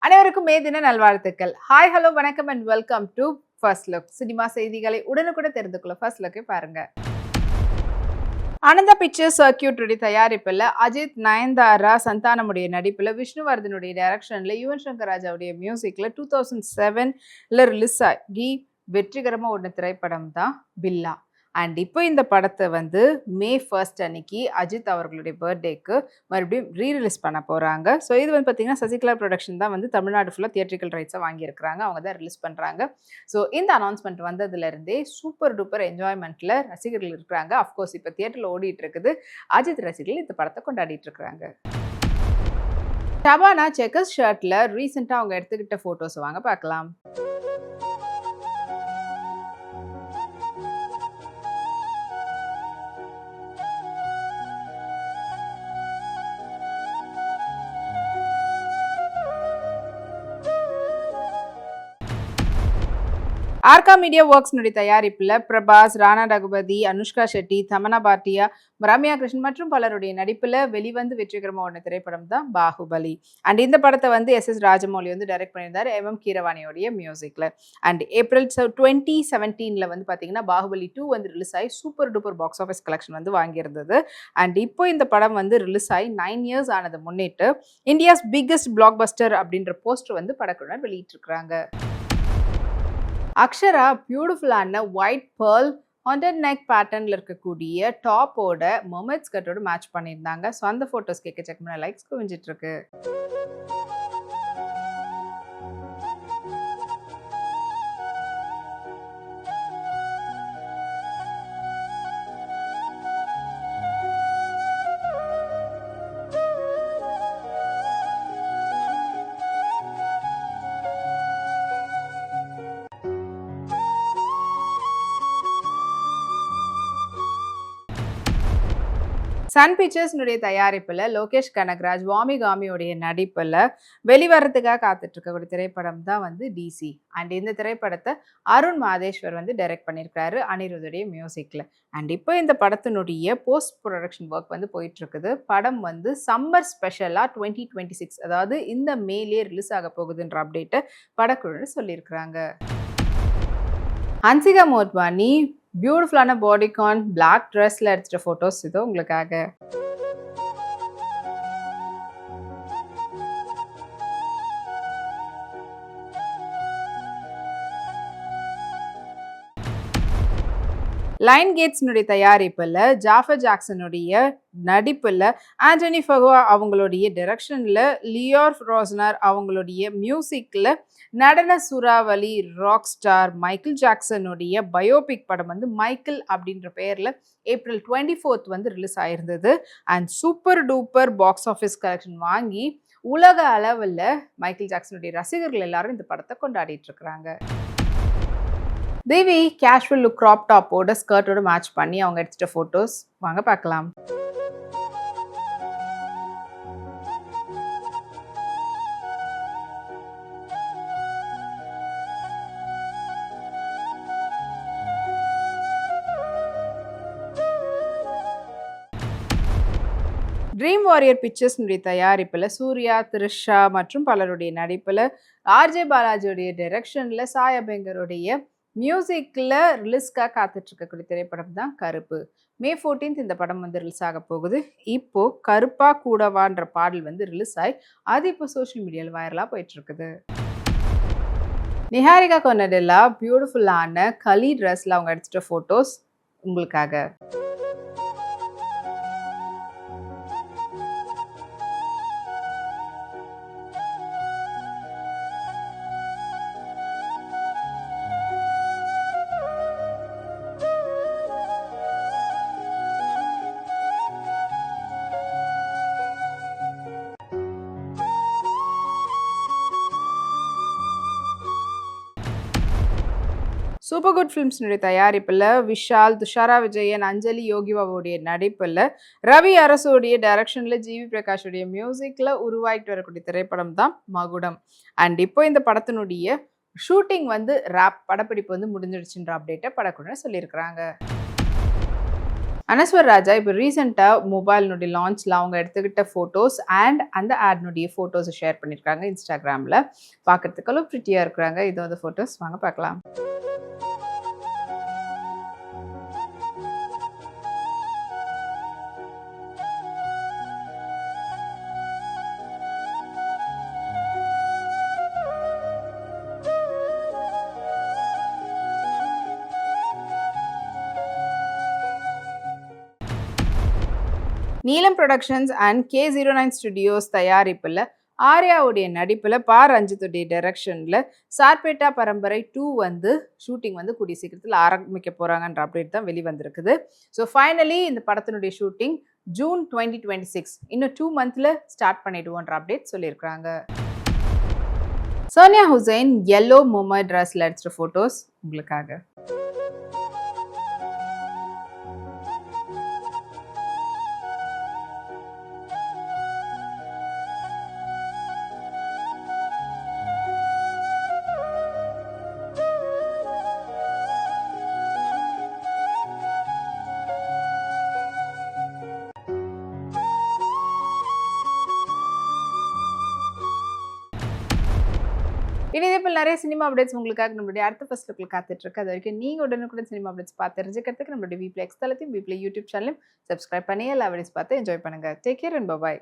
அனைவருக்கும் மே தின நல்வாழ்த்துக்கள். ஹாய், ஹலோ, வணக்கம் and welcome to first look. Cinema செய்திகளை உடனுக்குடன் தெரிந்து கொள்ள ஃபர்ஸ்ட் லுக்கை பாருங்க. ஆனந்தா பிக்சர்ஸ் சர்க்கியூட்டுடைய தயாரிப்பில் அஜித், நயன்தாரா, சந்தானமுடைய நடிப்பில், விஷ்ணுவர்தனுடைய டைரக்ஷனில், யுவன் சங்கர் ராஜாவுடைய மியூசிக்கில் 2007 ரிலீஸ் ஆகி வெற்றிகரமாக ஓடின திரைப்படம் தான் பில்லா. அண்ட் இப்போ இந்த படத்தை வந்து மே 1 அன்னைக்கு அஜித் அவர்களுடைய பர்த்டேக்கு மறுபடியும் ரீரிலீஸ் பண்ண போகிறாங்க. ஸோ இது வந்து பார்த்திங்கன்னா சசிகலா ப்ரொடக்ஷன் தான் வந்து தமிழ்நாடு ஃபுல்லாக தியேட்ரிக்கல் ரைட்ஸை வாங்கியிருக்கிறாங்க. அவங்க தான் ரிலீஸ் பண்ணுறாங்க. ஸோ இந்த அனௌன்ஸ்மெண்ட் வந்ததுலேருந்தே சூப்பர் டூப்பர் என்ஜாய்மெண்ட்டில் ரசிகர்கள் இருக்கிறாங்க. அஃப்கோர்ஸ் இப்போ தியேட்டரில் ஓடிட்டு இருக்குது. அஜித் ரசிகர்கள் இந்த படத்தை கொண்டாடிட்டு இருக்கிறாங்க. ஷபானா செக்கர்ஸ் ஷர்ட்டில் ரீசெண்டாக அவங்க எடுத்துக்கிட்ட ஃபோட்டோஸ் வாங்க பார்க்கலாம். ஆர்கா மீடியா ஒர்க்ஸ்னுடைய தயாரிப்பில் பிரபாஸ், ராணா ரகுபதி, அனுஷ்கா ஷெட்டி, தமன்னா பாட்டியா, ரம்யா கிருஷ்ணன் மற்றும் பலருடைய நடிப்பில் வெளிவந்து வெற்றிகரமாக ஓடின திரைப்படம் தான் பாகுபலி. அண்ட் இந்த படத்தை வந்து எஸ் ராஜமௌலி வந்து டைரக்ட் பண்ணியிருந்தார் MM கீரவாணியோடைய மியூசிக்கில். அண்ட் ஏப்ரல் 2017 வந்து பார்த்தீங்கன்னா பாகுபலி 2 வந்து ரிலீஸ் ஆகி super duper box office collection வந்து வாங்கியிருந்தது. அண்ட் இப்போ இந்த படம் வந்து ரிலீஸ் ஆகி 9 இயர்ஸ் ஆனதை முன்னிட்டு இந்தியாஸ் பிக்கஸ்ட் பிளாக் பஸ்டர் அப்படின்ற போஸ்டர் வந்து படக்குழுவினர் வெளியிட்டிருக்கிறாங்க. அக்ஷரா பியூட்டிஃபுல்லான ஒயிட் பேர்ல் ஹாண்டட் நெக் பேட்டர்னில் இருக்கக்கூடிய டாப்போட மொமெட் ஸ்கர்ட்டோட மேட்ச் பண்ணியிருந்தாங்க. ஸோ அந்த ஃபோட்டோஸ் எக்கச்சக்கமான லைக்ஸ் குவிஞ்சிட்டு இருக்கு. சன் பிக்சர்ஸ்னுடைய தயாரிப்பில் லோகேஷ் கனகராஜ், வாமி காமியோடைய நடிப்பில் வெளிவரத்துக்காக காத்துட்டு இருக்கக்கூடிய திரைப்படம் தான் வந்து DC. அண்ட் இந்த திரைப்படத்தை அருண் மாதேஸ்வர் வந்து டைரக்ட் பண்ணியிருக்காரு அனிருத்துடைய மியூசிக்கில். அண்ட் இப்போ இந்த படத்தினுடைய போஸ்ட் ப்ரொடக்ஷன் ஒர்க் வந்து போயிட்டு இருக்குது. படம் வந்து சம்மர் ஸ்பெஷலாக 2026, அதாவது இந்த மேலே ரிலீஸ் ஆக போகுதுன்ற அப்டேட்டை படக்குழு சொல்லியிருக்கிறாங்க. ஹன்சிகா மோட்வானி பியூட்டிஃபுல்லான பாடிகான் பிளாக் ட்ரெஸ்ல எடுத்துட்ட ஃபோட்டோஸ் இதோ உங்களுக்காக. லைன் கேட்ஸ்னுடைய தயாரிப்பில் ஜாஃபர் ஜாக்சனுடைய நடிப்பில் ஆண்டனி ஃபகுவா அவங்களுடைய டைரக்ஷனில் லியோர் ரோஸ்னர் அவங்களுடைய மியூசிக்கில் நடன சூறாவளி ராக் ஸ்டார் மைக்கேல் ஜாக்சனுடைய பயோபிக் படம் வந்து மைக்கேல் அப்படின்ற பெயரில் ஏப்ரல் 24 வந்து ரிலீஸ் ஆயிருந்தது. And super duper box office collection வாங்கி உலக அளவில் மைக்கேல் ஜாக்சனுடைய ரசிகர்கள் எல்லாரும் இந்த படத்தை கொண்டாடிட்டு இருக்கிறாங்க. தேவி கேஷுவல் லுக் கிராப் டாப்போட ஸ்கர்ட்டோட மேட்ச் பண்ணி அவங்க எடுத்துட்ட ஃபோட்டோஸ் வாங்க பார்க்கலாம். ட்ரீம் வாரியர் பிக்சர்ஸ்னுடைய தயாரிப்பில் சூர்யா, த்ரிஷா மற்றும் பலருடைய நடிப்பில் RJ பாலாஜியுடைய டைரக்ஷனில் சாய் அபியங்கருடைய மியூசிக்கில் ரிலீஸ்க்காக காத்துட்டு இருக்கக்கூடிய திரைப்படம் தான் கருப்பு. மே 14 இந்த படம் வந்து ரிலீஸ் ஆக போகுது. இப்போ கருப்பா கூடவான்ற பாடல் வந்து ரிலீஸ் ஆகி அது இப்போ சோஷியல் மீடியாவில் வைரலாக போயிட்டு இருக்குது. நிஹாரிகா கொன்னடெல்லா பியூட்டிஃபுல்லான கலி ட்ரெஸ்ல அவங்க எடுத்துட்ட ஃபோட்டோஸ் உங்களுக்காக. சூப்பர் குட் ஃபிலிம்ஸ்னுடைய தயாரிப்பில் விஷால், துஷாரா விஜயன், அஞ்சலி யோகிபாபுடைய நடிப்பில் ரவி அரசுடைய டைரக்ஷனில் GV பிரகாஷுடைய மியூசிக்கில் உருவாகிட்டு வரக்கூடிய திரைப்படம் தான் மகுடம். அண்ட் இப்போ இந்த படத்தினுடைய ஷூட்டிங் வந்து படப்பிடிப்பு வந்து முடிஞ்சிடுச்சுன்ற அப்டேட்டை படக்குழுவினர் சொல்லியிருக்கிறாங்க. அனஸ்வர் ராஜா இப்போ ரீசெண்டாக மொபைல்னுடைய லான்ச்சில் அவங்க எடுத்துக்கிட்ட ஃபோட்டோஸ் அண்ட் அந்த ஆட்னுடைய ஃபோட்டோஸை ஷேர் பண்ணியிருக்காங்க இன்ஸ்டாகிராமில். பார்க்குறதுக்கு அவ்வளோ ப்ரிட்டியாக இருக்கிறாங்க. இது வந்து ஃபோட்டோஸ் வாங்க பார்க்கலாம். நீலம் புரொடக்ஷன்ஸ் அண்ட் K09 ஸ்டுடியோஸ் தயாரிப்பில் ஆர்யாவுடைய நடிப்பில் ரஞ்சித்துடைய டைரக்ஷனில் சார்பேட்டா பரம்பரை 2 வந்து ஷூட்டிங் வந்து கூடிய சீக்கிரத்தில் ஆரம்பிக்க போகிறாங்கன்ற அப்டேட் தான் வெளிவந்திருக்குது. ஸோ ஃபைனலி இந்த படத்தினுடைய ஷூட்டிங் ஜூன் 2026 இன்னும் 2 மந்த்தில் ஸ்டார்ட் பண்ணிடுவோன்ற அப்டேட் சொல்லியிருக்கிறாங்க. சோனியா ஹுசைன் yellow மொமை ட்ரெஸ்ல எடுத்த ஃபோட்டோஸ் உங்களுக்காக. இதே போல் நிறைய சினிமா அப்டேட்ஸ் உங்களுக்காக நம்மளுடைய அடுத்த ஃபர்ஸ்ட் லுக்கில் காத்துட்டு இருக்கு. அது வரைக்கும் நீங்கள் உடனுக்குடன் சினிமா அப்டேட்ஸ் பார்த்து தெரிஞ்சுக்கிறதுக்கு நம்மளுடைய வீப்ளே எக்ஸ் தளத்தையும் வீப்ளே யூடியூப் சேனலையும் சப்ஸ்கிரைப் பண்ணி எல்லா வீடியோஸ் பார்த்து என்ஜாய் பண்ணுங்க. Take care and by.